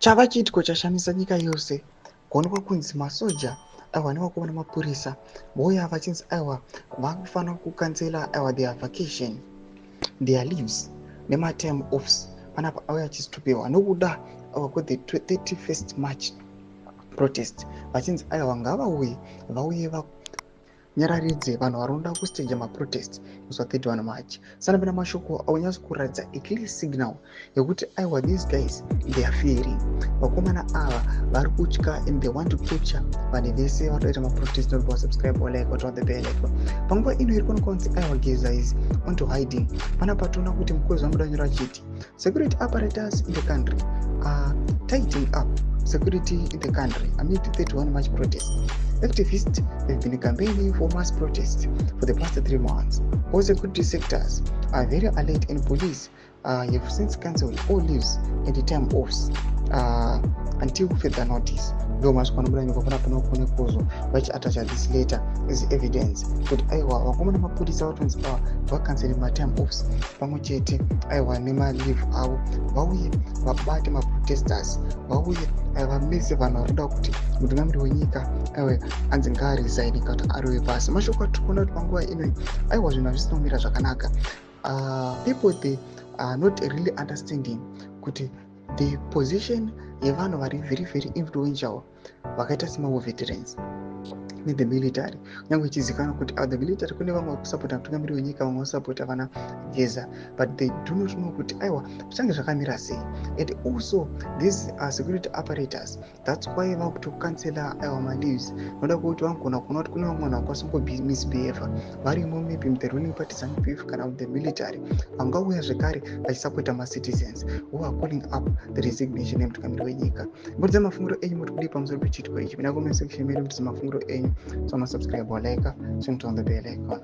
chava chiitiko chashamisa nyika yose kuonekwa kunzi masoja aiwa nevakomana mapurisa vouya vachinzi aiwa vakufanira kukansela aiwa their vacation, their leaves nematime offs panapa auya achizitopewa nokuda aiwa kwethe 31st March protest vachinzi aiwa ngavauye nyararidze vanhu vari kuda kustaja maprotest musi wa31 March. Sana pana mashoko aunyatso kuratidza a clear signal yekuti aiwa these guys they are fearing. Vakomana ava vari kutya and they want to capture vanhu vese vatoita maprotest not vasubscribe or like or the bell icon. Panguva ino iri kuonekwa kunzi aiwa Geza is onto hiding. Panapa toona kuti mukwezo wamudanyora achiti security apparatus in the country are tightening up security in the country amid 31 March protest. Activists have been campaigning for mass protests for the past 3 months. All security sectors are very alert and police have since cancelled all leaves and time offs until further notice. Though masukwanobulanyika panapa kuzo vachiatacha this letter as evidence kuti aiwa vakomana mapurisa vatonzi vakanseli matime offs pamwe chete aiwa nemaleave avo vauye vabate maprotesters vauye vamese vanhu vari kuda kuti mutungamiri wenyika aiwa anzi ngaarisaini kana kuti ariwe pasi. Mashoko atikuona kuti panguva ino aiwa zvinhu hazvisinomira zvakanaka. People they are not really understanding kuti the position yevanhu vari very very influential vakaita semavo veterans the military nyange ichizikanwa kuti the military kune vamwe vakusapota mutungamiri wenyika vamwe vasapota vana Geza but they do not know kuti aiwa zvichange zvakamira sei. And also these security apparatus that's why vakutokansela aiwa maleaves noda kuti vangona kuona kuti kune vamwe vanhu vakwasingo misbehave varimo maybe the ruling party ZANU-PF kana the military vangauya zvekare vachisapota macitizens who are calling up the resignation yemutungamiri wenyika. Mbudza mafunguro enyu muri kudii pamusoro pechiitiko ichi. Mina comment section medu mutisa mafunguro enyu. So subscribe or like, turn on the bell icon.